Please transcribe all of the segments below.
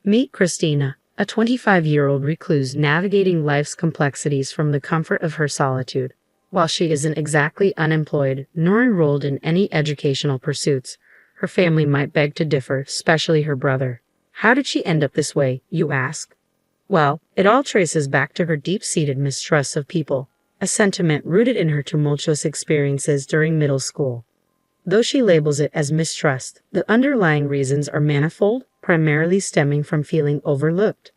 Meet Christina, a 25-year-old recluse navigating life's complexities from the comfort of her solitude. While she isn't exactly unemployed nor enrolled in any educational pursuits, her family might beg to differ, especially her brother. How did she end up this way, you ask? Well, it all traces back to her deep-seated mistrust of people, a sentiment rooted in her tumultuous experiences during middle school. Though she labels it as mistrust, the underlying reasons are manifold, primarily stemming from feeling overlooked.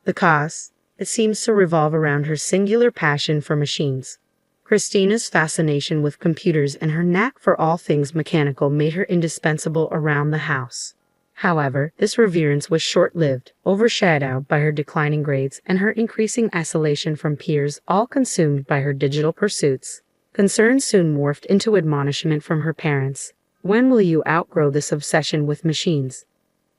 The cause, it seems to revolve around her singular passion for machines. Christina's fascination with computers and her knack for all things mechanical made her indispensable around the house. However, this reverence was short-lived, overshadowed by her declining grades and her increasing isolation from peers, all consumed by her digital pursuits. Concern soon morphed into admonishment from her parents. When will you outgrow this obsession with machines?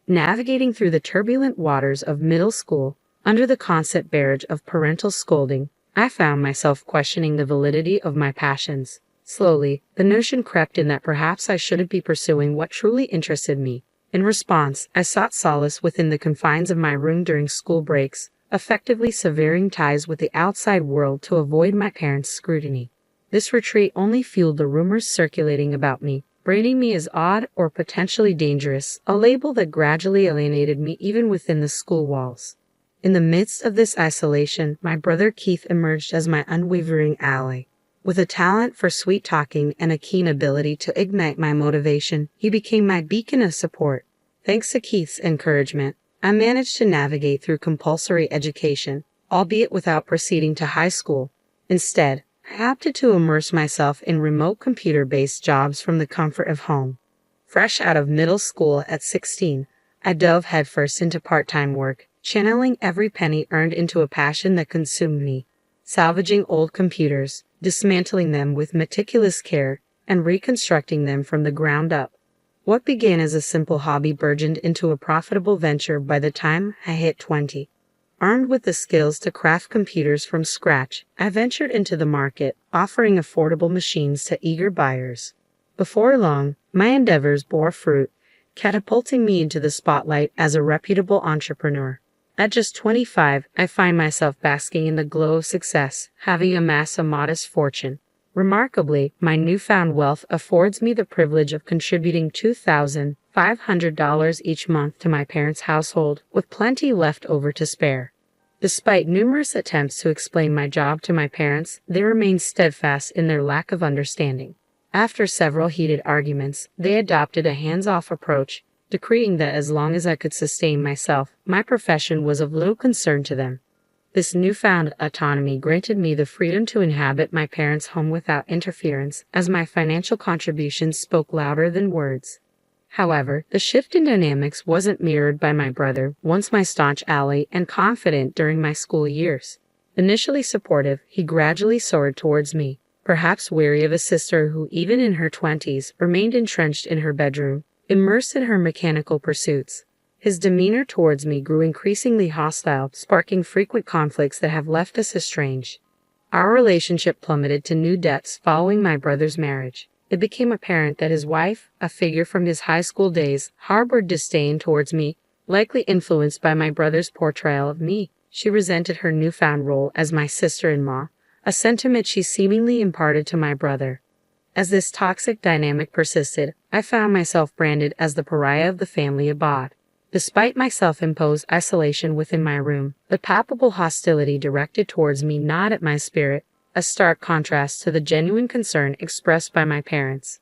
Navigating through the turbulent waters of middle school, under the constant barrage of parental scolding, I found myself questioning the validity of my passions. Slowly, the notion crept in that perhaps I shouldn't be pursuing what truly interested me. In response, I sought solace within the confines of my room during school breaks, effectively severing ties with the outside world to avoid my parents' scrutiny. This retreat only fueled the rumors circulating about me, branding me as odd or potentially dangerous, a label that gradually alienated me even within the school walls. In the midst of this isolation, my brother Keith emerged as my unwavering ally. With a talent for sweet-talking and a keen ability to ignite my motivation, he became my beacon of support. Thanks to Keith's encouragement, I managed to navigate through compulsory education, albeit without proceeding to high school. Instead, I opted to immerse myself in remote computer-based jobs from the comfort of home. Fresh out of middle school at 16, I dove headfirst into part-time work, channeling every penny earned into a passion that consumed me, salvaging old computers, dismantling them with meticulous care, and reconstructing them from the ground up. What began as a simple hobby burgeoned into a profitable venture by the time I hit 20. Armed with the skills to craft computers from scratch, I ventured into the market, offering affordable machines to eager buyers. Before long, my endeavors bore fruit, catapulting me into the spotlight as a reputable entrepreneur. At just 25, I find myself basking in the glow of success, having amassed a modest fortune. Remarkably, my newfound wealth affords me the privilege of contributing $2,500 each month to my parents' household, with plenty left over to spare. Despite numerous attempts to explain my job to my parents, they remained steadfast in their lack of understanding. After several heated arguments, they adopted a hands-off approach, decreeing that as long as I could sustain myself, my profession was of little concern to them. This newfound autonomy granted me the freedom to inhabit my parents' home without interference, as my financial contributions spoke louder than words. However, the shift in dynamics wasn't mirrored by my brother, once my staunch ally and confidant during my school years. Initially supportive, he gradually soared towards me, perhaps weary of a sister who, even in her 20s, remained entrenched in her bedroom, immersed in her mechanical pursuits. His demeanor towards me grew increasingly hostile, sparking frequent conflicts that have left us estranged. Our relationship plummeted to new depths following my brother's marriage. It became apparent that his wife, a figure from his high school days, harbored disdain towards me, likely influenced by my brother's portrayal of me. She resented her newfound role as my sister-in-law, a sentiment she seemingly imparted to my brother. As this toxic dynamic persisted, I found myself branded as the pariah of the family abode. Despite my self-imposed isolation within my room, the palpable hostility directed towards me gnawed at my spirit, a stark contrast to the genuine concern expressed by my parents.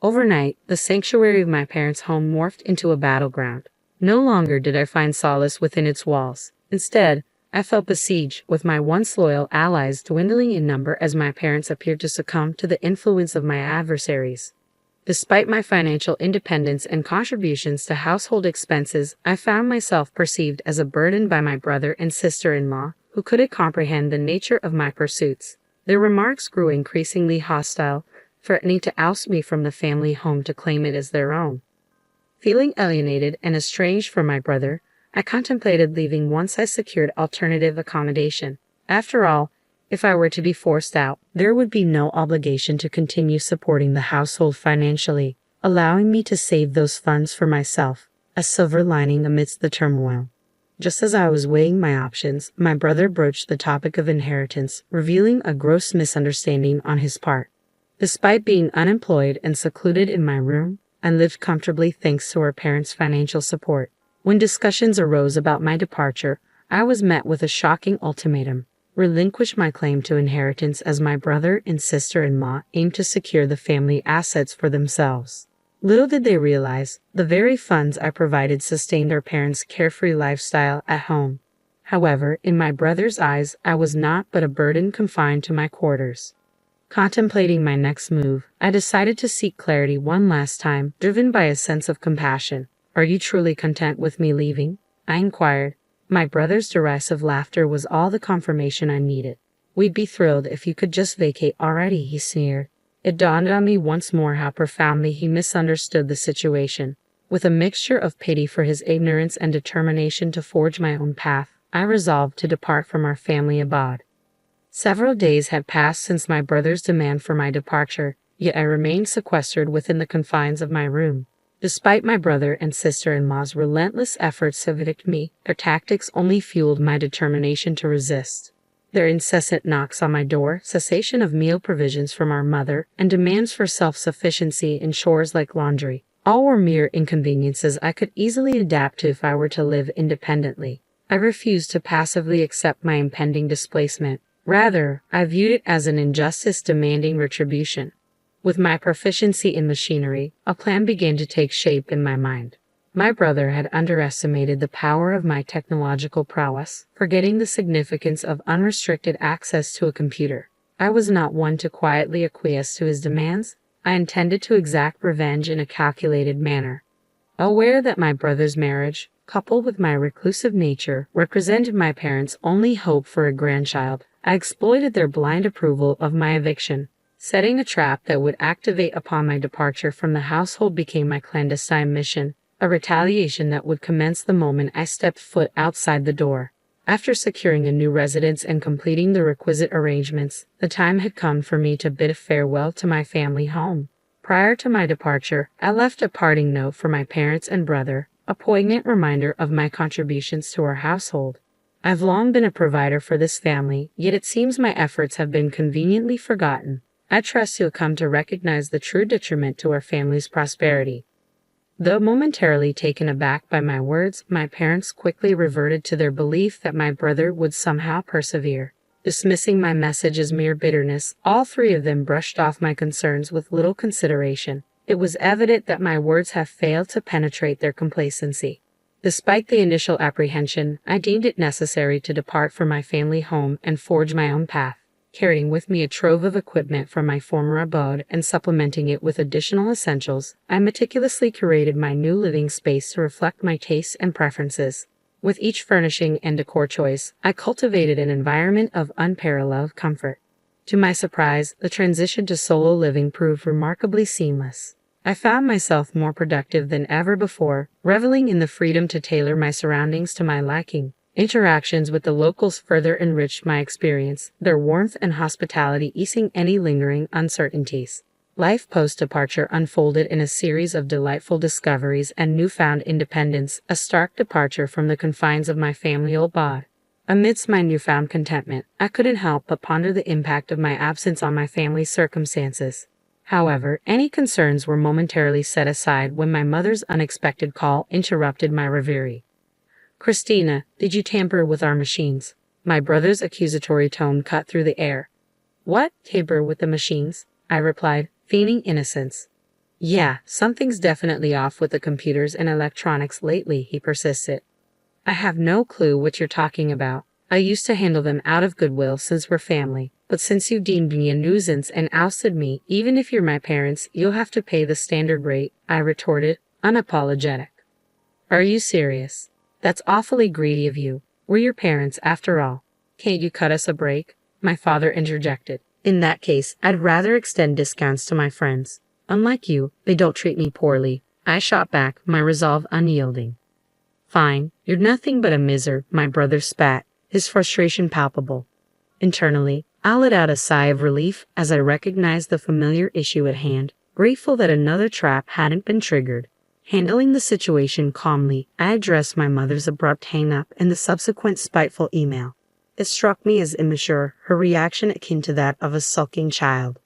Overnight, the sanctuary of my parents' home morphed into a battleground. No longer did I find solace within its walls. Instead, I felt besieged, with my once loyal allies dwindling in number as my parents appeared to succumb to the influence of my adversaries. Despite my financial independence and contributions to household expenses, I found myself perceived as a burden by my brother and sister-in-law, who couldn't comprehend the nature of my pursuits. Their remarks grew increasingly hostile, threatening to oust me from the family home to claim it as their own. Feeling alienated and estranged from my brother, I contemplated leaving once I secured alternative accommodation. After all, if I were to be forced out, there would be no obligation to continue supporting the household financially, allowing me to save those funds for myself, a silver lining amidst the turmoil. Just as I was weighing my options, my brother broached the topic of inheritance, revealing a gross misunderstanding on his part. Despite being unemployed and secluded in my room, I lived comfortably thanks to our parents' financial support. When discussions arose about my departure, I was met with a shocking ultimatum: relinquish my claim to inheritance, as my brother and sister-in-law aimed to secure the family assets for themselves. Little did they realize, the very funds I provided sustained our parents' carefree lifestyle at home. However, in my brother's eyes, I was naught but a burden confined to my quarters. Contemplating my next move, I decided to seek clarity one last time, driven by a sense of compassion. "Are you truly content with me leaving?" I inquired. My brother's derisive laughter was all the confirmation I needed. "We'd be thrilled if you could just vacate already," he sneered. It dawned on me once more how profoundly he misunderstood the situation. With a mixture of pity for his ignorance and determination to forge my own path, I resolved to depart from our family abode. Several days had passed since my brother's demand for my departure, yet I remained sequestered within the confines of my room. Despite my brother and sister-in-law's relentless efforts to evict me, their tactics only fueled my determination to resist. Their incessant knocks on my door, cessation of meal provisions from our mother, and demands for self-sufficiency in chores like laundry, all were mere inconveniences I could easily adapt to if I were to live independently. I refused to passively accept my impending displacement. Rather, I viewed it as an injustice demanding retribution. With my proficiency in machinery, a plan began to take shape in my mind. My brother had underestimated the power of my technological prowess, forgetting the significance of unrestricted access to a computer. I was not one to quietly acquiesce to his demands. I intended to exact revenge in a calculated manner. Aware that my brother's marriage, coupled with my reclusive nature, represented my parents' only hope for a grandchild, I exploited their blind approval of my eviction. Setting a trap that would activate upon my departure from the household became my clandestine mission, a retaliation that would commence the moment I stepped foot outside the door. After securing a new residence and completing the requisite arrangements, the time had come for me to bid farewell to my family home. Prior to my departure, I left a parting note for my parents and brother, a poignant reminder of my contributions to our household. I've long been a provider for this family, yet it seems my efforts have been conveniently forgotten. I trust you'll come to recognize the true detriment to our family's prosperity. Though momentarily taken aback by my words, my parents quickly reverted to their belief that my brother would somehow persevere. Dismissing my message as mere bitterness, all three of them brushed off my concerns with little consideration. It was evident that my words had failed to penetrate their complacency. Despite the initial apprehension, I deemed it necessary to depart from my family home and forge my own path. Carrying with me a trove of equipment from my former abode and supplementing it with additional essentials, I meticulously curated my new living space to reflect my tastes and preferences. With each furnishing and decor choice, I cultivated an environment of unparalleled comfort. To my surprise, the transition to solo living proved remarkably seamless. I found myself more productive than ever before, reveling in the freedom to tailor my surroundings to my liking. Interactions with the locals further enriched my experience, their warmth and hospitality easing any lingering uncertainties. Life post-departure unfolded in a series of delightful discoveries and newfound independence, a stark departure from the confines of my family abode. Amidst my newfound contentment, I couldn't help but ponder the impact of my absence on my family's circumstances. However, any concerns were momentarily set aside when my mother's unexpected call interrupted my reverie. "Christina, did you tamper with our machines?" My brother's accusatory tone cut through the air. "What? Tamper with the machines?" I replied, feigning innocence. "Yeah, something's definitely off with the computers and electronics lately," he persisted. "I have no clue what you're talking about. I used to handle them out of goodwill since we're family, but since you deemed me a nuisance and ousted me, even if you're my parents, you'll have to pay the standard rate," I retorted, unapologetic. "Are you serious? That's awfully greedy of you. We're your parents, after all. Can't you cut us a break?" my father interjected. "In that case, I'd rather extend discounts to my friends. Unlike you, they don't treat me poorly," I shot back, my resolve unyielding. "Fine, you're nothing but a miser," my brother spat, his frustration palpable. Internally, I let out a sigh of relief as I recognized the familiar issue at hand, grateful that another trap hadn't been triggered. Handling the situation calmly, I addressed my mother's abrupt hang-up and the subsequent spiteful email. It struck me as immature, her reaction akin to that of a sulking child.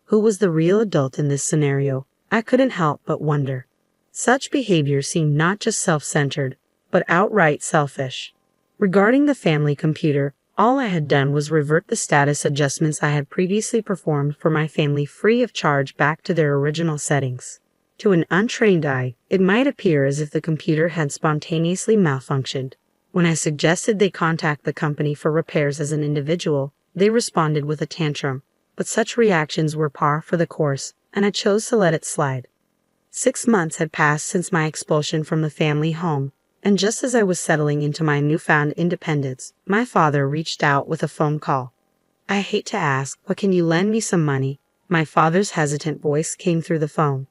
Who was the real adult in this scenario? I couldn't help but wonder. Such behavior seemed not just self-centered, but outright selfish. Regarding the family computer, all I had done was revert the status adjustments I had previously performed for my family free of charge back to their original settings. To an untrained eye, it might appear as if the computer had spontaneously malfunctioned. When I suggested they contact the company for repairs as an individual, they responded with a tantrum. But such reactions were par for the course, and I chose to let it slide. 6 months had passed since my expulsion from the family home, and just as I was settling into my newfound independence, my father reached out with a phone call. I hate to ask, but can you lend me some money? My father's hesitant voice came through the phone.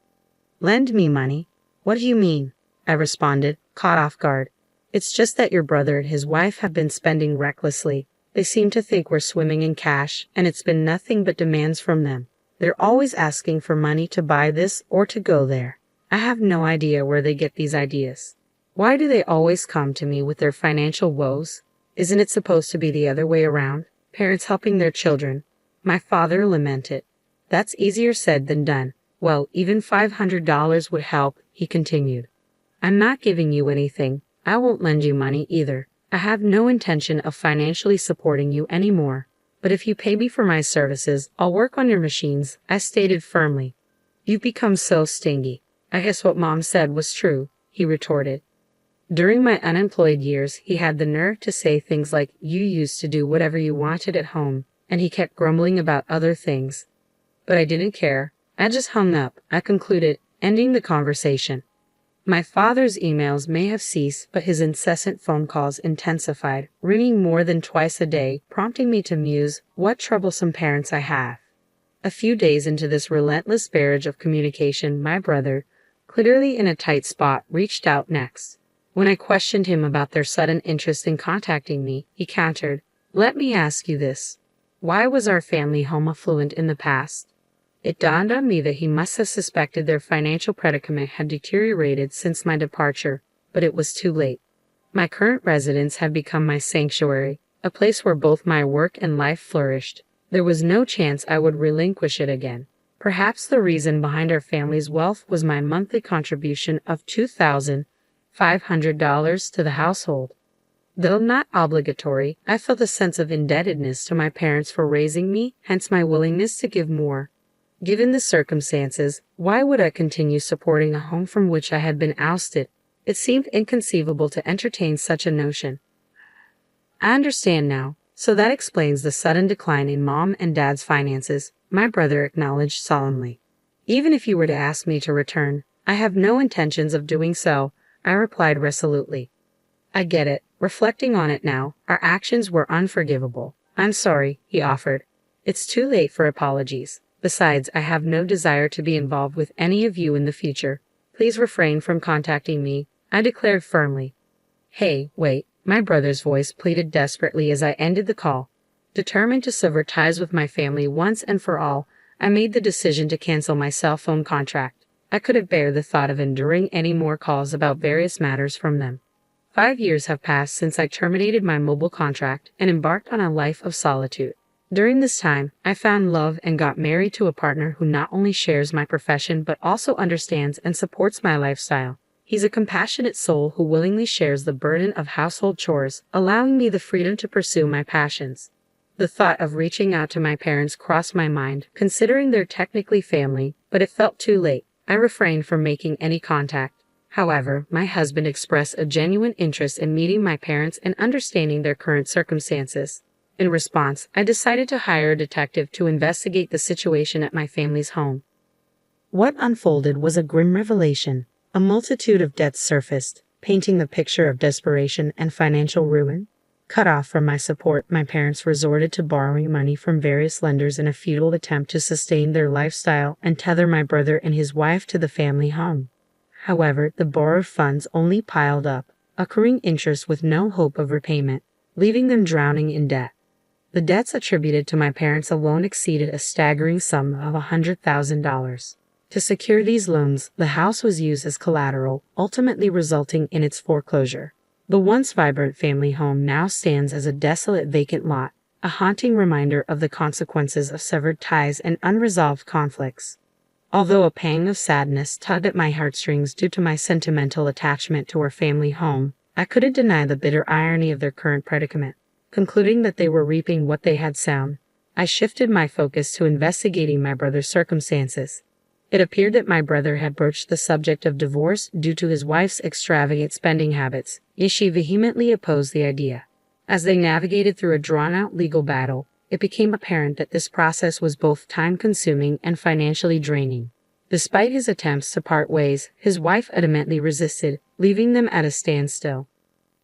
Lend me money? What do you mean? I responded, caught off guard. It's just that your brother and his wife have been spending recklessly. They seem to think we're swimming in cash, and it's been nothing but demands from them. They're always asking for money to buy this or to go there. I have no idea where they get these ideas. Why do they always come to me with their financial woes? Isn't it supposed to be the other way around? Parents helping their children. My father lamented. That's easier said than done. Well, even $500 would help, he continued. I'm not giving you anything. I won't lend you money either. I have no intention of financially supporting you anymore. But if you pay me for my services, I'll work on your machines, I stated firmly. You've become so stingy. I guess what Mom said was true, he retorted. During my unemployed years, he had the nerve to say things like, you used to do whatever you wanted at home, and he kept grumbling about other things. But I didn't care. I just hung up, I concluded, ending the conversation. My father's emails may have ceased, but his incessant phone calls intensified, ringing more than twice a day, prompting me to muse, what troublesome parents I have. A few days into this relentless barrage of communication, my brother, clearly in a tight spot, reached out next. When I questioned him about their sudden interest in contacting me, he countered, let me ask you this. Why was our family home affluent in the past? It dawned on me that he must have suspected their financial predicament had deteriorated since my departure, but it was too late. My current residence had become my sanctuary, a place where both my work and life flourished. There was no chance I would relinquish it again. Perhaps the reason behind our family's wealth was my monthly contribution of $2,500 to the household. Though not obligatory, I felt a sense of indebtedness to my parents for raising me, hence my willingness to give more. Given the circumstances, why would I continue supporting a home from which I had been ousted? It seemed inconceivable to entertain such a notion. I understand now, so that explains the sudden decline in Mom and Dad's finances, my brother acknowledged solemnly. Even if you were to ask me to return, I have no intentions of doing so, I replied resolutely. I get it. Reflecting on it now, our actions were unforgivable. I'm sorry, he offered. It's too late for apologies. Besides, I have no desire to be involved with any of you in the future. Please refrain from contacting me, I declared firmly. Hey, wait, my brother's voice pleaded desperately as I ended the call. Determined to sever ties with my family once and for all, I made the decision to cancel my cell phone contract. I couldn't bear the thought of enduring any more calls about various matters from them. 5 years have passed since I terminated my mobile contract and embarked on a life of solitude. During this time, I found love and got married to a partner who not only shares my profession but also understands and supports my lifestyle. He's a compassionate soul who willingly shares the burden of household chores, allowing me the freedom to pursue my passions. The thought of reaching out to my parents crossed my mind, considering they're technically family, but it felt too late. I refrained from making any contact. However, my husband expressed a genuine interest in meeting my parents and understanding their current circumstances. In response, I decided to hire a detective to investigate the situation at my family's home. What unfolded was a grim revelation. A multitude of debts surfaced, painting the picture of desperation and financial ruin. Cut off from my support, my parents resorted to borrowing money from various lenders in a futile attempt to sustain their lifestyle and tether my brother and his wife to the family home. However, the borrowed funds only piled up, accruing interest with no hope of repayment, leaving them drowning in debt. The debts attributed to my parents alone exceeded a staggering sum of $100,000. To secure these loans, the house was used as collateral, ultimately resulting in its foreclosure. The once vibrant family home now stands as a desolate vacant lot, a haunting reminder of the consequences of severed ties and unresolved conflicts. Although a pang of sadness tugged at my heartstrings due to my sentimental attachment to our family home, I couldn't deny the bitter irony of their current predicament. Concluding that they were reaping what they had sown, I shifted my focus to investigating my brother's circumstances. It appeared that my brother had broached the subject of divorce due to his wife's extravagant spending habits, yet she vehemently opposed the idea. As they navigated through a drawn-out legal battle, it became apparent that this process was both time-consuming and financially draining. Despite his attempts to part ways, his wife adamantly resisted, leaving them at a standstill.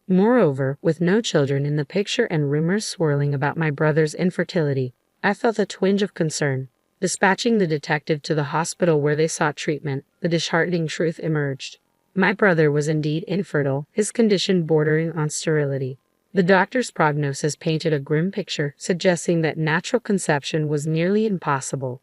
Moreover, with no children in the picture and rumors swirling about my brother's infertility, I felt a twinge of concern. Dispatching the detective to the hospital where they sought treatment, the disheartening truth emerged. My brother was indeed infertile, his condition bordering on sterility. The doctor's prognosis painted a grim picture, suggesting that natural conception was nearly impossible.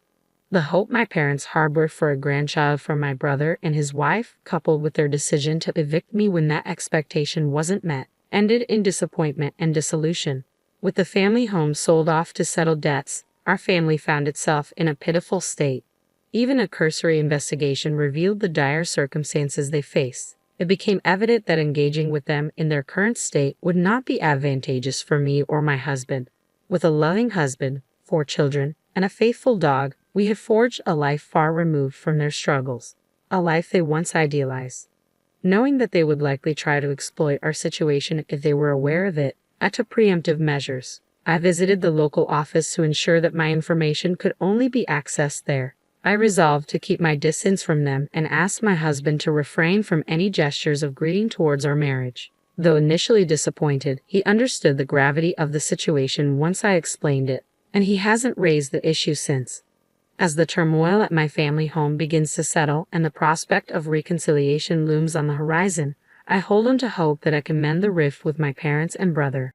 The hope my parents harbored for a grandchild from my brother and his wife, coupled with their decision to evict me when that expectation wasn't met, ended in disappointment and dissolution. With the family home sold off to settle debts, our family found itself in a pitiful state. Even a cursory investigation revealed the dire circumstances they faced. It became evident that engaging with them in their current state would not be advantageous for me or my husband. With a loving husband, 4 children, and a faithful dog, we had forged a life far removed from their struggles, a life they once idealized. Knowing that they would likely try to exploit our situation if they were aware of it, I took preemptive measures. I visited the local office to ensure that my information could only be accessed there. I resolved to keep my distance from them and asked my husband to refrain from any gestures of greeting towards our marriage. Though initially disappointed, he understood the gravity of the situation once I explained it, and he hasn't raised the issue since. As the turmoil at my family home begins to settle and the prospect of reconciliation looms on the horizon, I hold on to hope that I can mend the rift with my parents and brother.